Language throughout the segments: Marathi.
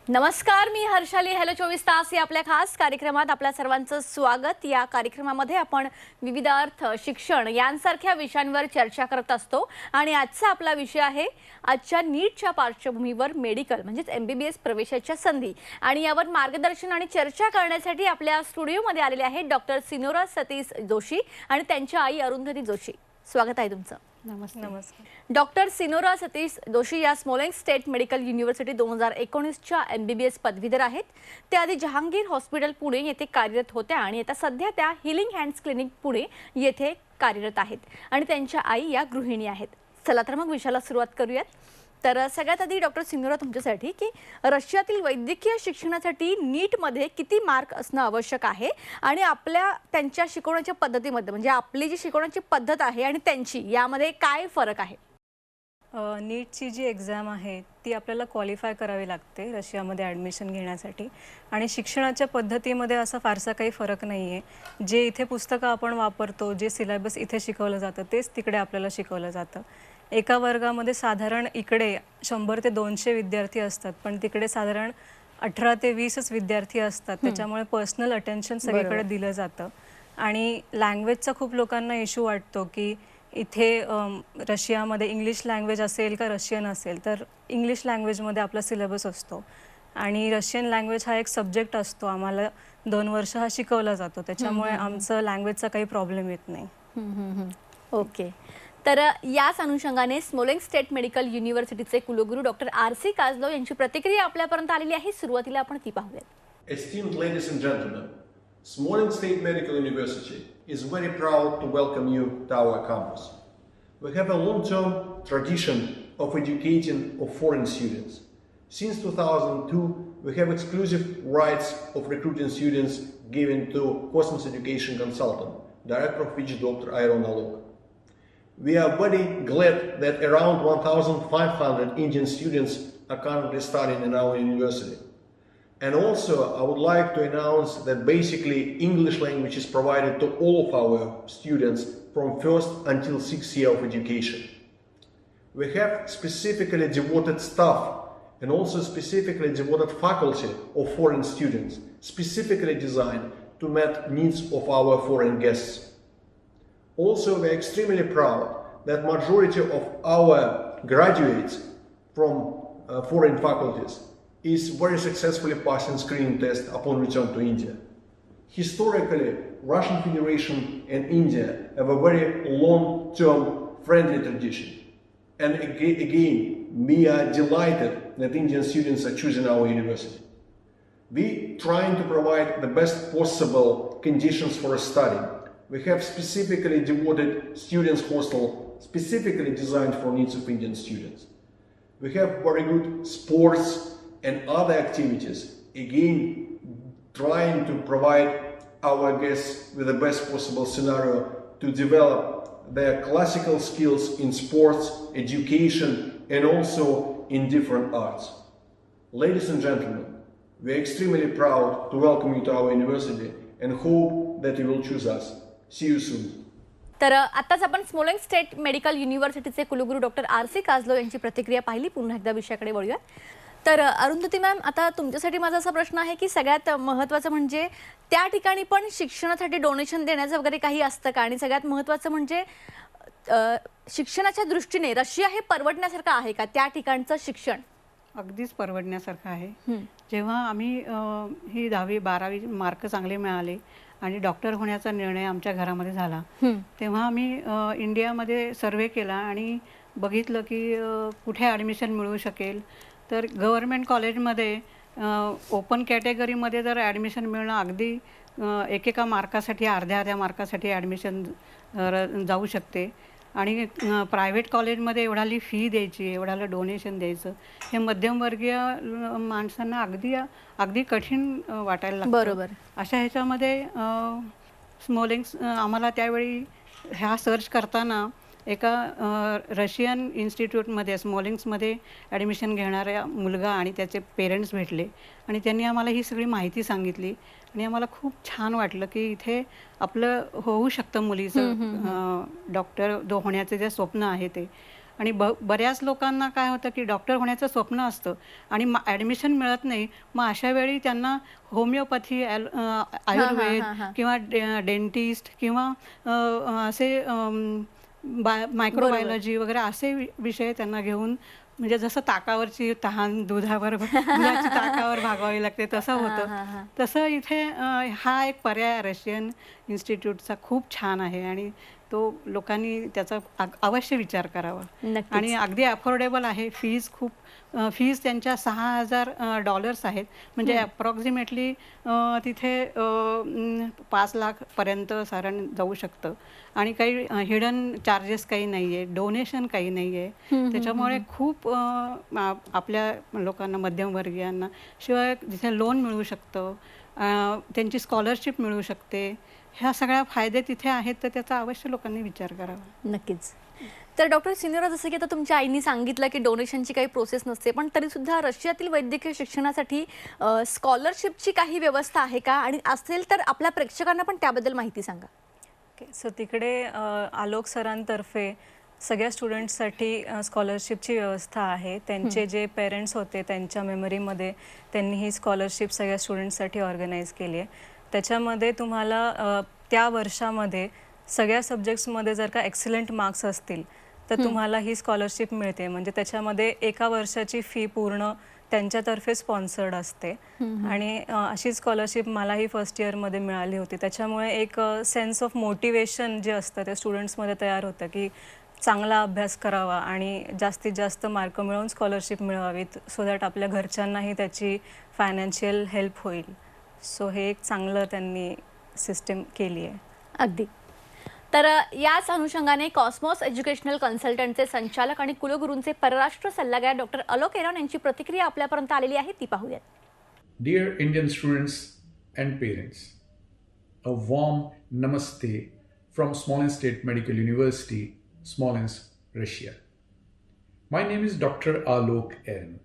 नमस्कार, मी हर्षाली. हॅलो 24 तास या आपल्या खास कार्यक्रमात आपल्या सर्वांचं स्वागत. या कार्यक्रमामध्ये आपण विविध अर्थ, शिक्षण यांसारख्या विषयांवर चर्चा करत असतो आणि आजचा आपला विषय आहे आजच्या नीटच्या पार्श्वभूमीवर मेडिकल म्हणजेच MBBS प्रवेशाच्या संधी. आणि यावर मार्गदर्शन आणि चर्चा करण्यासाठी आपल्या स्टुडिओमध्ये आलेले आहेत डॉक्टर सिनोरा सतीश जोशी आणि त्यांच्या आई अरुंधती जोशी. स्वागत आहे तुमचं. नमस्कार. डॉक्टर सिनोरा सतीश जोशी या स्मॉलेंस्क स्टेट मेडिकल युनिव्हर्सिटी 2019च्या MBBS पदवीधर आहेत. त्या आधी जहांगीर हॉस्पिटल पुणे येथे कार्यरत होत्या आणि आता सध्या त्या हिलिंग हँड्स क्लिनिक पुणे येथे कार्यरत आहेत आणि त्यांच्या आई या गृहिणी आहेत. चला तर मग विषयाला सुरुवात करूयात. तर सगळ्यात आधी डॉक्टर सिनोरा तुमच्यासाठी की रशियातील वैद्यकीय शिक्षणासाठी नीटमध्ये किती मार्क असणं आवश्यक आहे आणि आपल्या त्यांच्या शिकवण्याच्या पद्धतीमध्ये म्हणजे आपली जी शिकवण्याची पद्धत आहे आणि त्यांची यामध्ये काय फरक आहे? नीटची जी एक्झाम आहे ती आपल्याला क्वालिफाय करावी लागते रशियामध्ये ॲडमिशन घेण्यासाठी आणि शिक्षणाच्या पद्धतीमध्ये असा फारसा काही फरक नाही आहे. जे इथे पुस्तकं आपण वापरतो, जे सिलेबस इथे शिकवलं जातं तेच तिकडे आपल्याला शिकवलं जातं. एका वर्गामध्ये साधारण इकडे 100 ते 200 विद्यार्थी असतात पण तिकडे साधारण 18 ते 20च विद्यार्थी असतात. त्याच्यामुळे पर्सनल अटेन्शन सगळीकडे दिलं जातं आणि लँग्वेजचा खूप लोकांना इश्यू वाटतो की इथे रशियामध्ये इंग्लिश लँग्वेज असेल का रशियन असेल, तर इंग्लिश लँग्वेजमध्ये आपला सिलेबस असतो आणि रशियन लँग्वेज हा एक सब्जेक्ट असतो. आम्हाला 2 वर्ष हा शिकवला जातो, त्याच्यामुळे आमचं लँग्वेजचा काही प्रॉब्लेम येत नाही. ओके. तर याच अनुषंगाने स्मॉलेंस्क स्टेट मेडिकल युनिव्हर्सिटीचे कुलगुरू डॉक्टर RC काजलोव यांची प्रतिक्रिया आपल्यापर्यंत आलेली आहे. सुरुवातीला आपण ती पाहूयात. Esteemed ladies and gentlemen, Smolensk State Medical University is very proud to welcome you to our campus. We have a long-term tradition of educating of foreign students. Since 2002, we have exclusive rights of recruiting students given to Cosmos Education Consultant, director of which Dr. Iron Alok. We are very glad that around 1,500 Indian students are currently studying in our university. And also, I would like to announce that basically English language is provided to all of our students from first until 6th year of education. We have specifically devoted staff and also specifically devoted faculty of foreign students, specifically designed to meet needs of our foreign guests. Also, we are extremely proud that majority of our graduates from foreign faculties is very successfully passing screening test upon return to India. Historically, Russian Federation and India have a very long-term friendly tradition. And again, we are delighted that Indian students are choosing our university. We trying to provide the best possible conditions for study. We have specifically devoted students' hostel, specifically designed for needs of Indian students. We have very good sports and other activities, again trying to provide our guests with the best possible scenario to develop their classical skills in sports, education, and also in different arts. Ladies and gentlemen, we are extremely proud to welcome you to our university and hope that you will choose us. See you soon. तर आताच आपण स्मॉलेंस्क स्टेट मेडिकल युनिव्हर्सिटीचे कुलगुरू डॉक्टर RC काजलोव यांची प्रतिक्रिया पाहिली. पुन्हा एकदा विषयाकडे वळूया. तर अरुंधती मॅम, आता तुमच्यासाठी माझा असा प्रश्न आहे की सगळ्यात महत्त्वाचं म्हणजे त्या ठिकाणी पण शिक्षणासाठी डोनेशन देण्याचं वगैरे काही असतं का? आणि सगळ्यात महत्त्वाचं म्हणजे शिक्षणाच्या दृष्टीने रशिया हे परवडण्यासारखं आहे का? त्या ठिकाणचं शिक्षण अगदीच परवडण्यासारखं आहे. जेव्हा आम्ही ही 10वी 12वी मार्क चांगले मिळाले आणि डॉक्टर होण्याचा निर्णय आमच्या घरामध्ये झाला, तेव्हा आम्ही इंडियामध्ये सर्वे केला आणि बघितलं की कुठे ॲडमिशन मिळू शकेल. तर गव्हर्मेंट कॉलेजमध्ये ओपन कॅटेगरीमध्ये जर ॲडमिशन मिळणं अगदी एकेका मार्कासाठी अर्ध्या मार्कासाठी ॲडमिशन जाऊ शकते आणि प्रायव्हेट कॉलेजमध्ये एवढाली फी द्यायची, एवढाला डोनेशन द्यायचं, हे मध्यमवर्गीय माणसांना अगदी कठीण वाटायला लागतं. बरोबर. अशा ह्याच्यामध्ये स्मॉलेंस्क आम्हाला त्यावेळी ह्या सर्च करताना एका रशियन इन्स्टिट्यूटमध्ये स्मॉलेंस्कमध्ये ॲडमिशन घेणाऱ्या मुलगा आणि त्याचे पेरेंट्स भेटले आणि त्यांनी आम्हाला ही सगळी माहिती सांगितली आणि आम्हाला खूप छान वाटलं की इथे आपलं होऊ शकतं मुलीचं डॉक्टर होण्याचं जे स्वप्न आहे ते. आणि बऱ्याच लोकांना काय होतं की डॉक्टर होण्याचं स्वप्न असतं आणि ॲडमिशन मिळत नाही. मग अशा वेळी त्यांना होमिओपॅथी, आयुर्वेद किंवा डेंटिस्ट किंवा असे मायक्रोबायोलॉजी वगैरे असे विषय त्यांना घेऊन, म्हणजे जसं ताकावरची तहान दुधाची ताकावर भागवावी लागते तसं होतं. तसं इथे हा एक पर्याय रशियन इन्स्टिट्यूटचा खूप छान आहे आणि तो लोकांनी त्याचा अवश्य विचार करावा. आणि अगदी अफोर्डेबल आहे. फीज त्यांच्या $6,000 आहेत, म्हणजे अप्रॉक्सिमेटली तिथे 5 लाखपर्यंत साधारण जाऊ शकतं. आणि काही हिडन चार्जेस काही नाही आहे, डोनेशन काही नाही आहे. त्याच्यामुळे खूप आपल्या लोकांना, मध्यमवर्गीयांना, शिवाय तिथे लोन मिळू शकतं, त्यांची स्कॉलरशिप मिळू शकते. ह्या सगळ्या फायदे तिथे आहेत, तर त्याचा अवश्य लोकांनी विचार करावा. नक्कीच. तर डॉक्टर सिनियोरा, जसं की आता तुमच्या आईनी सांगितलं की डोनेशनची काही प्रोसेस नसते, पण तरीसुद्धा रशियातील वैद्यकीय शिक्षणासाठी स्कॉलरशिपची काही व्यवस्था आहे का? आणि असेल तर आपल्या प्रेक्षकांना पण त्याबद्दल माहिती सांगा. ओके, सो तिकडे आलोक सरांतर्फे सगळ्या स्टुडंट्ससाठी स्कॉलरशिपची व्यवस्था आहे. त्यांचे जे पेरेंट्स होते त्यांच्या मेमरीमध्ये त्यांनी ही स्कॉलरशिप सगळ्या स्टुडंट्ससाठी ऑर्गनाईज केली आहे. त्याच्यामध्ये तुम्हाला त्या वर्षामध्ये सगळ्या सब्जेक्ट्समध्ये जर का एक्सलंट मार्क्स असतील तर तुम्हाला ही स्कॉलरशिप मिळते. म्हणजे त्याच्यामध्ये एका वर्षाची फी पूर्ण त्यांच्यातर्फे स्पॉन्सर्ड असते. आणि अशी स्कॉलरशिप मलाही फर्स्ट इयरमध्ये मिळाली होती. त्याच्यामुळे एक सेन्स ऑफ मोटिवेशन जे असतं ते स्टुडंट्समध्ये तयार होतं की चांगला अभ्यास करावा आणि जास्तीत जास्त मार्क मिळवून स्कॉलरशिप मिळवावीत, सो दॅट आपल्या घरच्यांनाही त्याची फायनान्शियल हेल्प होईल. सो हे एक चांगलं त्यांनी सिस्टीम केली आहे. अगदी. तर याच अनुषंगाने कॉस्मॉस एज्युकेशनल कन्सल्टंटचे संचालक आणि कुलगुरूंचे परराष्ट्र सल्लागार डॉक्टर अलोक एरॉन यांची प्रतिक्रिया आपल्यापर्यंत आलेली आहे, ती पाहूयात. Dear Indian students and parents, a warm namaste from Smolensk State Medical University, Smolensk, Russia. My name is Dr. Alok Eran.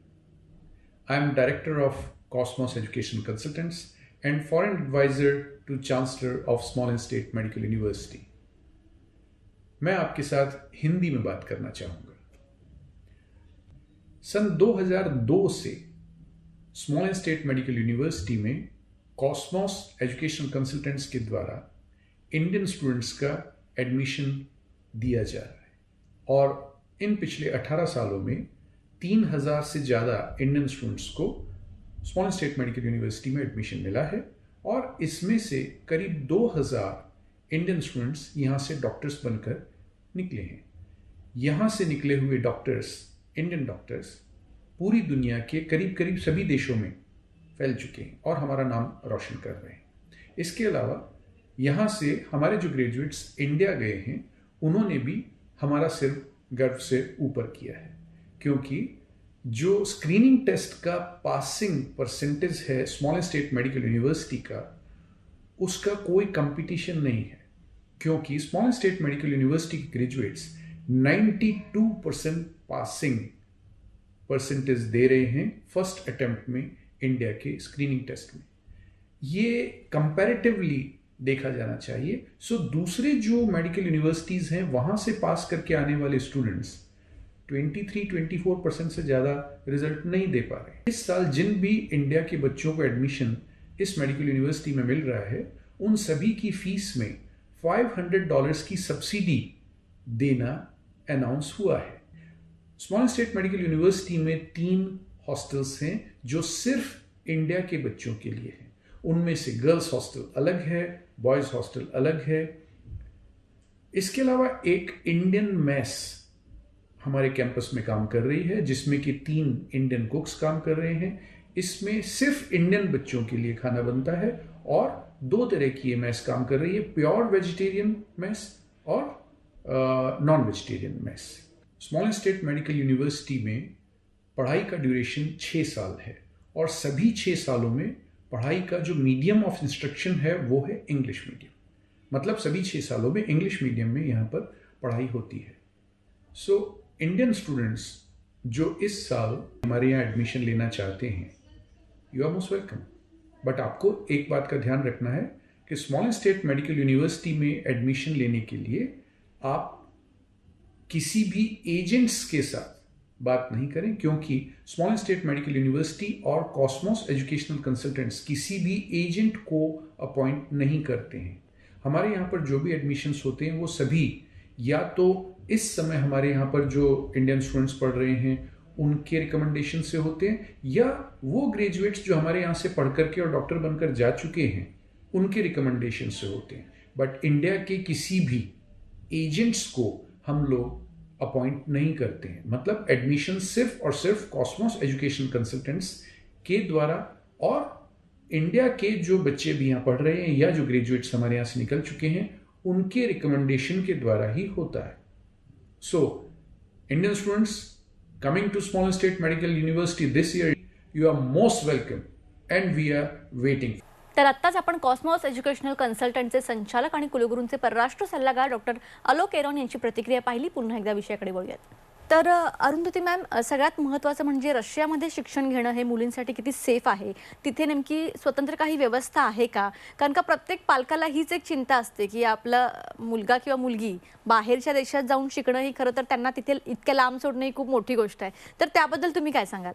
I am Director of Cosmos Education Consultants and Foreign Advisor to Chancellor of Smolensk State Medical University. मैं आपके साथ हिंदी में बात करना चाहूँगा. सन 2002 से स्मॉलेंस्क स्टेट मेडिकल यूनिवर्सिटी में कॉस्मॉस एजुकेशन कंसल्टेंट्स के द्वारा इंडियन स्टूडेंट्स का एडमिशन दिया जा रहा है और इन पिछले 18 सालों में 3000 से ज़्यादा इंडियन स्टूडेंट्स को स्मॉलेंस्क स्टेट मेडिकल यूनिवर्सिटी में एडमिशन मिला है और इसमें से करीब 2000 इंडियन स्टूडेंट्स यहाँ से डॉक्टर्स बनकर निकले हैं. यहाँ से निकले हुए डॉक्टर्स, इंडियन डॉक्टर्स, पूरी दुनिया के करीब करीब सभी देशों में फैल चुके हैं और हमारा नाम रोशन कर रहे हैं. इसके अलावा यहाँ से हमारे जो ग्रेजुएट्स इंडिया गए हैं उन्होंने भी हमारा सिर गर्व से ऊपर किया है, क्योंकि जो स्क्रीनिंग टेस्ट का पासिंग परसेंटेज है स्मॉलेंस्क स्टेट मेडिकल यूनिवर्सिटी का, उसका कोई कंपटीशन नहीं है, क्योंकि स्मॉलेंस्क स्टेट मेडिकल यूनिवर्सिटी के ग्रेजुएट्स 92% पासिंग परसेंटेज दे रहे हैं फर्स्ट अटेम्प्ट में इंडिया के स्क्रीनिंग टेस्ट में. ये कंपैरेटिवली देखा जाना चाहिए. सो दूसरे जो मेडिकल यूनिवर्सिटीज़ हैं वहाँ से पास करके आने वाले स्टूडेंट्स 23-24% से ज़्यादा रिजल्ट नहीं दे पा रहे. इस साल जिन भी इंडिया के बच्चों को एडमिशन इस मेडिकल यूनिवर्सिटी में मिल रहा है उन सभी की फीस में $500 की सब्सिडी देना अनाउंस हुआ है. स्मॉलेंस्क स्टेट मेडिकल यूनिवर्सिटी में 3 हॉस्टल्स हैं जो सिर्फ इंडिया के बच्चों के लिए हैं. उनमें से गर्ल्स हॉस्टल अलग है, बॉयज हॉस्टल अलग है. इसके अलावा एक इंडियन मेस हमारे कैंपस में काम कर रही है जिसमें कि 3 इंडियन कुक्स काम कर रहे हैं. इसमें सिर्फ इंडियन बच्चों के लिए खाना बनता है और 2 तरह की ये मेस काम कर रही है, प्योर वेजिटेरियन मेस और non vegetarian mess. Smolensk state medical university में पढ़ाई का ड्यूरेशन 6 साल है और सभी 6 सालों में पढ़ाई का जो मीडियम ऑफ इंस्ट्रक्शन है वो है इंग्लिश मीडियम. मतलब सभी 6 सालों में इंग्लिश मीडियम में यहाँ पर पढ़ाई होती है. सो इंडियन स्टूडेंट्स जो इस साल हमारे यहाँ एडमिशन लेना चाहते हैं, you are most welcome. But आपको एक बात का ध्यान रखना है कि स्मॉलेंस्क स्टेट मेडिकल यूनिवर्सिटी में एडमिशन लेने के लिए आप किसी भी एजेंट्स के साथ बात नहीं करें, क्योंकि स्मॉल स्टेट मेडिकल यूनिवर्सिटी और कॉस्मोस एजुकेशनल कंसल्टेंट्स किसी भी एजेंट को अपॉइंट नहीं करते हैं। हमारे यहाँ पर जो भी एडमिशन्स होते हैं वो सभी या तो इस समय हमारे यहाँ पर जो इंडियन स्टूडेंट्स पढ़ रहे हैं उनके रिकमेंडेशन से होते हैं, या वो ग्रेजुएट्स जो हमारे यहाँ से पढ़ करके और डॉक्टर बनकर जा चुके हैं उनके रिकमेंडेशन से होते हैं। बट इंडिया के किसी भी एजेंट्स को हम लोग अपॉइंट नहीं करते हैं। मतलब एडमिशन सिर्फ और सिर्फ कॉस्मोस एजुकेशन कंसल्टेंट्स के द्वारा और इंडिया के जो बच्चे भी यहाँ पढ़ रहे हैं या जो ग्रेजुएट्स हमारे यहाँ से निकल चुके हैं उनके रिकमेंडेशन के द्वारा ही होता है। So Indian students coming to Small State Medical University this year, you are most welcome and we are waiting. तर आत्ताच आपण कॉस्मॉस एज्युकेशनल कन्सल्टंटचे संचालक आणि कुलगुरूंचे परराष्ट्र सल्लागार डॉक्टर अलोक एरॉन यांची प्रतिक्रिया पाहिली. पुन्हा एकदा विषयाकडे वळूयात. तर अरुंधती मॅम, सगळ्यात महत्त्वाचं म्हणजे रशियामध्ये शिक्षण घेणं हे मुलींसाठी किती सेफ आहे, तिथे नेमकी स्वतंत्र काही व्यवस्था आहे का? कारण का प्रत्येक पालकाला हीच एक चिंता असते की आपला मुलगा किंवा मुलगी बाहेरच्या देशात जाऊन शिकणं ही खरं तर त्यांना तिथे इतक्या लांब सोडणं ही खूप मोठी गोष्ट आहे. तर त्याबद्दल तुम्ही काय सांगाल?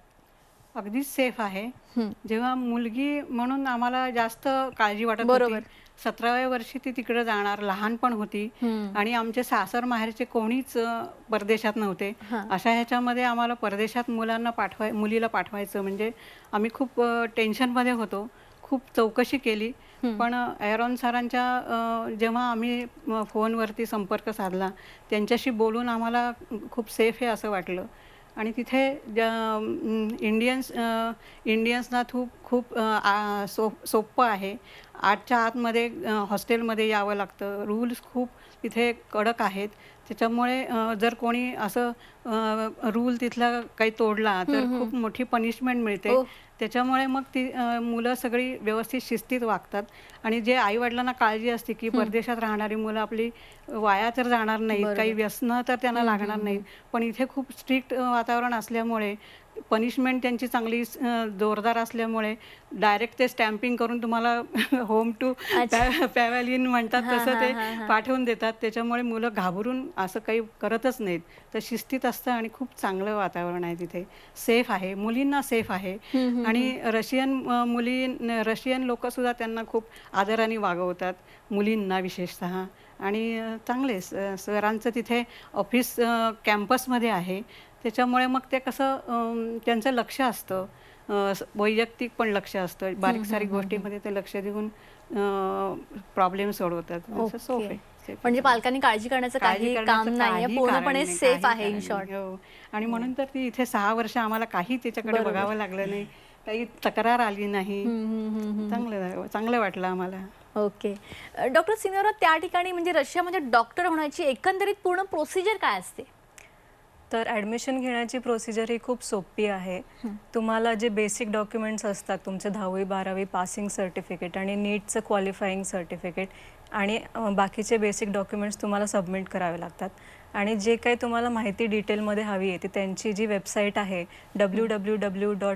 अगदीच सेफ आहे. जेव्हा मुलगी म्हणून आम्हाला जास्त काळजी वाटत बरोबर. होती. 17व्या वर्षी ती तिकडे जाणार, लहान पण होती आणि आमचे सासर माहेरचे कोणीच परदेशात नव्हते. अशा ह्याच्यामध्ये आम्हाला परदेशात मुलीला पाठवायचं म्हणजे आम्ही खूप टेन्शनमध्ये होतो. खूप चौकशी केली, पण एरॉन सरांच्या जेव्हा आम्ही फोनवरती संपर्क साधला त्यांच्याशी बोलून आम्हाला खूप सेफ आहे असं वाटलं. आणि तिथे इंडियन्सना खूप सोपं आहे. 8च्या आतमध्ये हॉस्टेलमध्ये यावं लागतं. रूल्स खूप तिथे कडक आहेत. त्याच्यामुळे जर कोणी असं रूल तिथला काही तोडला तर खूप मोठी पनिशमेंट मिळते. त्याच्यामुळे मग ती मुलं सगळी व्यवस्थित शिस्तीत वागतात. आणि जे आईवडिलांना काळजी असते की परदेशात राहणारी मुलं आपली वाया तर जाणार नाहीत, काही व्यसनं तर त्यांना लागणार नाहीत. पण इथे खूप स्ट्रिक्ट वातावरण असल्यामुळे पनिशमेंट त्यांची चांगली जोरदार असल्यामुळे डायरेक्ट ते स्टॅम्पिंग करून तुम्हाला होम टू पॅव्हॅलियन म्हणतात तसं ते पाठवून देतात. त्याच्यामुळे मुलं घाबरून असं काही करतच नाहीत. तर शिस्तीत असतं आणि खूप चांगलं वातावरण आहे तिथे. सेफ आहे, मुलींना सेफ आहे. आणि रशियन लोकसुद्धा त्यांना खूप आदराने वागवतात, मुलींना विशेषतः. आणि चांगले सरांचं तिथे ऑफिस कॅम्पसमध्ये आहे. त्याच्यामुळे मग ते कसं त्यांचं लक्ष असतं, वैयक्तिक पण लक्ष असतं. बारीक सारीक गोष्टीमध्ये ते लक्ष देऊन प्रॉब्लेम सोडवतात. म्हणजे पालकांनी काळजी करण्याचं काही काम नाहीये, पूर्णपणे सेफ आहे इन शॉर्ट. आणि म्हणून तर ती इथे 6 वर्ष आम्हाला काही त्याच्याकडे बघावं लागलं नाही, काही तक्रार आली नाही. चांगलं वाटलं आम्हाला. ओके. डॉक्टर सिनोरा, त्या ठिकाणी म्हणजे रशियामध्ये डॉक्टर होण्याची एकंदरीत पूर्ण प्रोसिजर काय असते? तर ॲडमिशन घेण्याची प्रोसिजर ही खूप सोपी आहे. तुम्हाला जे बेसिक डॉक्युमेंट्स असतात, तुमचे 10वी 12वी पासिंग सर्टिफिकेट आणि नीटचं क्वालिफाईंग सर्टिफिकेट आणि बाकीचे बेसिक डॉक्युमेंट्स तुम्हाला सबमिट करावे लागतात. आणि जे काही तुम्हाला माहिती डिटेलमध्ये हवी आहे ती त्यांची जी वेबसाईट आहे www.sgmu.info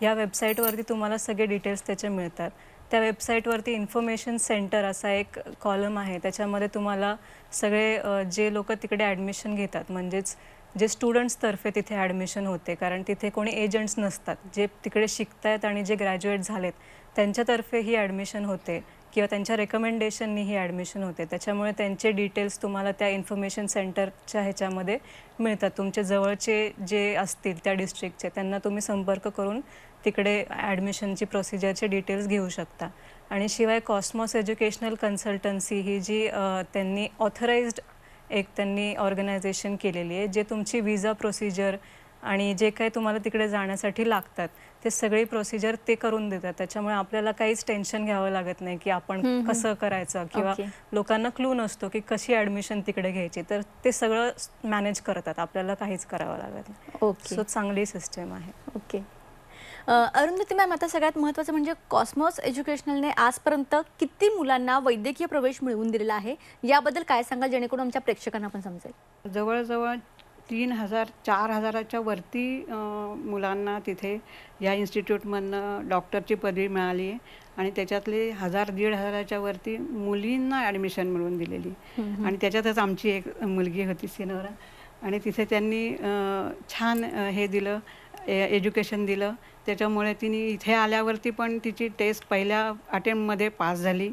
या वेबसाईटवरती तुम्हाला सगळे डिटेल्स त्याचे मिळतात. त्या वेबसाईटवरती इन्फॉर्मेशन सेंटर असा एक कॉलम आहे. त्याच्यामध्ये तुम्हाला सगळे जे लोक तिकडे ॲडमिशन घेतात, म्हणजेच जे स्टुडंट्सतर्फे तिथे ॲडमिशन होते, कारण तिथे कोणी एजंट्स नसतात, जे तिकडे शिकत आहेत आणि जे ग्रॅज्युएट झालेत त्यांच्यातर्फे ही ॲडमिशन होते किंवा त्यांच्या रेकमेंडेशननी ही ॲडमिशन होते. त्याच्यामुळे त्यांचे डिटेल्स तुम्हाला त्या इन्फॉर्मेशन सेंटरच्या ह्याच्यामध्ये मिळतात. तुमचे जवळचे जे असतील त्या डिस्ट्रिक्टचे त्यांना तुम्ही संपर्क करून तिकडे ॲडमिशनची प्रोसिजरचे डिटेल्स घेऊ शकता. आणि शिवाय कॉस्मॉस एज्युकेशनल कन्सल्टन्सी ही जी त्यांनी ऑथराइज्ड त्यांनी ऑर्गनायझेशन केलेली आहे, जे तुमची विजा प्रोसिजर आणि जे काही तुम्हाला तिकडे जाण्यासाठी लागतात ते सगळी प्रोसिजर ते करून देतात. त्याच्यामुळे आपल्याला काहीच टेन्शन घ्यावं लागत नाही की आपण कसं करायचं किंवा लोकांना क्लू नसतो की कशी ॲडमिशन तिकडे घ्यायची. तर ते सगळं मॅनेज करतात, आपल्याला काहीच करावं लागत नाही. सो चांगली सिस्टम आहे. ओके. अरुंधती मॅम, आता सगळ्यात महत्त्वाचं म्हणजे कॉस्मॉस एज्युकेशनलने आजपर्यंत किती मुलांना वैद्यकीय प्रवेश मिळवून दिलेला आहे, याबद्दल काय सांगा जेणेकरून आमच्या प्रेक्षकांना पण समजेल? जवळजवळ 3,000 4,000च्या वरती मुलांना तिथे या इन्स्टिट्यूटमधनं डॉक्टरची पदवी मिळाली आहे आणि त्याच्यातले 1,000-1,500च्या वरती मुलींना ॲडमिशन मिळवून दिलेली. आणि त्याच्यातच आमची एक मुलगी होती सिनोरा, आणि तिथे त्यांनी छान हे दिलं, एज्युकेशन दिलं. त्याच्यामुळे तिने इथे आल्यावरती पण तिची टेस्ट पहिल्या अटेम्प्टमध्ये पास झाली.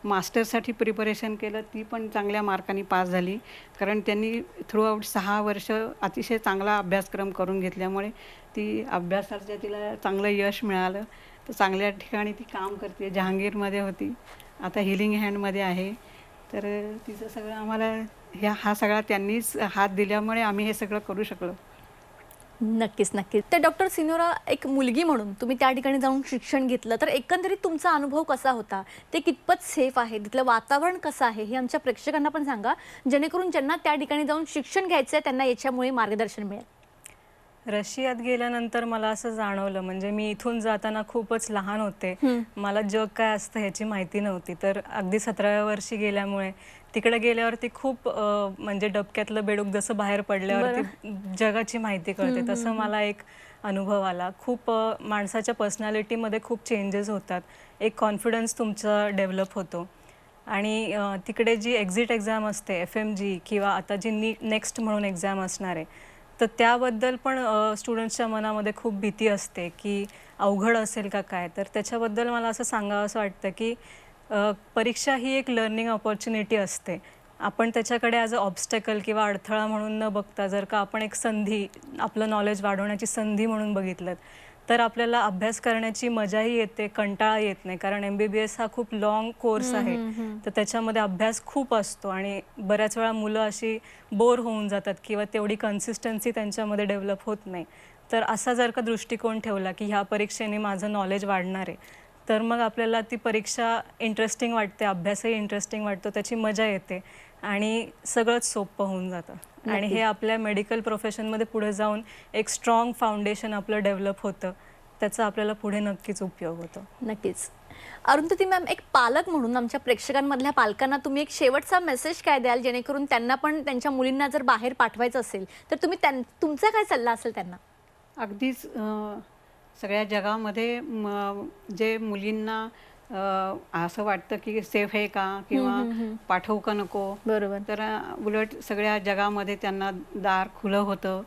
मास्टर्ससाठी प्रिपरेशन केलं, ती पण चांगल्या मार्कांनी पास झाली. कारण त्यांनी थ्रूआउट 6 वर्ष अतिशय चांगला अभ्यासक्रम करून घेतल्यामुळे ती अभ्यासाचं तिला चांगलं यश मिळालं. तर चांगल्या ठिकाणी ती काम करते. जहांगीरमध्ये होती, आता हिलिंग हँडमध्ये आहे. तर तिचं सगळं आम्हाला हा सगळा त्यांनीच हात दिल्यामुळे आम्ही हे सगळं करू शकलो. नक्कीच नक्कीच. तर डॉक्टर सिनोरा, एक मुलगी म्हणून तुम्ही त्या ठिकाणी जाऊन शिक्षण घेतलं, तर एकंदरीत तुमचा अनुभव कसा होता? ते कितपत सेफ आहे, तिथलं वातावरण कसं आहे, हे आमच्या प्रेक्षकांना पण सांगा, जेणेकरून ज्यांना त्या ठिकाणी जाऊन शिक्षण घ्यायचं आहे त्यांना याच्यामुळे मार्गदर्शन मिळेल. रशियात गेल्यानंतर मला असं जाणवलं, म्हणजे मी इथून जाताना खूपच लहान होते, मला जग काय असतं ह्याची माहिती नव्हती. तर अगदी 17व्या वर्षी गेल्यामुळे तिकडे गेल्यावरती खूप म्हणजे डबक्यातलं बेडूक जसं बाहेर पडल्यावरती जगाची माहिती कळते, तसं मला एक अनुभव आला. खूप माणसाच्या पर्सनॅलिटीमध्ये खूप चेंजेस होतात, एक कॉन्फिडन्स तुमचा डेव्हलप होतो. आणि तिकडे जी एक्झिट एक्झाम असते FMG किंवा आता जी नेक्स्ट म्हणून एक्झाम असणार आहे, तर त्याबद्दल पण स्टुडंट्सच्या मनामध्ये खूप भीती असते की अवघड असेल का काय. तर त्याच्याबद्दल मला असं सांगावं असं वाटतं की परीक्षा ही एक लर्निंग ऑपॉर्च्युनिटी असते. आपण त्याच्याकडे ॲज अ ऑब्स्टॅकल किंवा अडथळा म्हणून न बघता जर का आपण एक संधी, आपलं नॉलेज वाढवण्याची संधी म्हणून बघितलं, तर आपल्याला अभ्यास करण्याची मजाही येते, कंटाळा येत नाही. कारण MBBS हा खूप लाँग कोर्स आहे, तर त्याच्यामध्ये अभ्यास खूप असतो आणि बऱ्याच वेळा मुलं अशी बोर होऊन जातात किंवा तेवढी कन्सिस्टन्सी त्यांच्यामध्ये डेव्हलप होत नाही. तर असा जर का दृष्टिकोन ठेवला की ह्या परीक्षेने माझं नॉलेज वाढणार आहे, तर मग आपल्याला ती परीक्षा इंटरेस्टिंग वाटते, अभ्यासही इंटरेस्टिंग वाटतो, त्याची मजा येते आणि सगळंच सोपं होऊन जातं. आणि हे आपल्या मेडिकल प्रोफेशनमध्ये पुढे जाऊन एक स्ट्रॉंग फाउंडेशन आपलं डेव्हलप होतं, त्याचा आपल्याला पुढे नक्कीच उपयोग होतो. नक्कीच. अरुंधती मॅम, एक पालक म्हणून आमच्या प्रेक्षकांमधल्या पालकांना तुम्ही एक शेवटचा मेसेज काय द्याल, जेणेकरून त्यांना पण त्यांच्या मुलींना जर बाहेर पाठवायचं असेल तर तुम्ही तुमचा काय सल्ला असेल त्यांना? अगदीच सगळ्या जगामध्ये जे मुलींना असं वाटतं की सेफ आहे का किंवा पाठवू का नको, बरोबर. तर उलट सगळ्या जगामध्ये त्यांना दार खुलं होतं,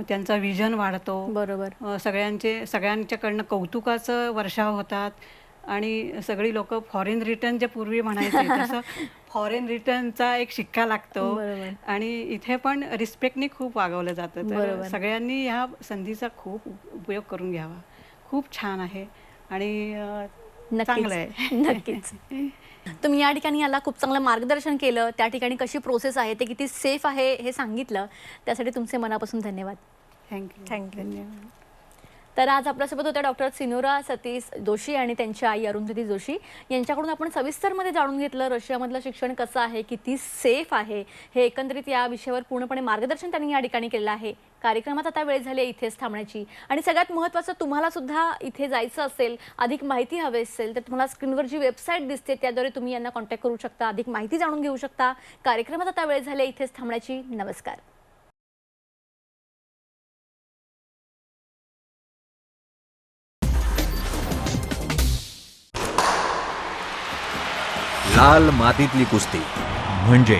त्यांचा विजन वाढतो. बरोबर. सगळ्यांच्याकडनं कौतुकाचं वर्षाव होतात आणि सगळी लोक फॉरेन रिटर्न जे पूर्वी म्हणायचे तसं फॉरेन रिटर्नचा एक शिक्का लागतो. आणि इथे पण रिस्पेक्टनी खूप वागवलं जातं. तर सगळ्यांनी ह्या संधीचा खूप उपयोग करून घ्यावा. खूप छान आहे आणि चांगलं आहे. नक्कीच. तुम्ही या ठिकाणी याला खूप चांगलं मार्गदर्शन केलं, त्या ठिकाणी कशी प्रोसेस आहे, ते किती सेफ आहे हे सांगितलं, त्यासाठी तुमचे मनापासून धन्यवाद. थँक्यू. धन्यवाद. तर आज आपल्यासोबत होत्या डॉक्टर सिनोरा सतीश जोशी आणि त्यांच्या आई अरुंधती जोशी यांच्याकडून आपण सविस्तरमध्ये जाणून घेतलं रशियामधलं शिक्षण कसं आहे, किती सेफ आहे, हे एकंदरीत या विषयावर पूर्णपणे मार्गदर्शन त्यांनी या ठिकाणी केलं आहे. कार्यक्रमात आता वेळ झाली इथेच थांबण्याची आणि सगळ्यात महत्त्वाचं, तुम्हाला सुद्धा इथे जायचं असेल, अधिक माहिती हवी असेल, तर तुम्हाला स्क्रीनवर जी वेबसाईट दिसते त्याद्वारे तुम्ही यांना कॉन्टॅक्ट करू शकता, अधिक माहिती जाणून घेऊ शकता. कार्यक्रमात आता वेळ झाली इथेच थांबण्याची. नमस्कार. लाल मातीतली कुस्ती म्हणजे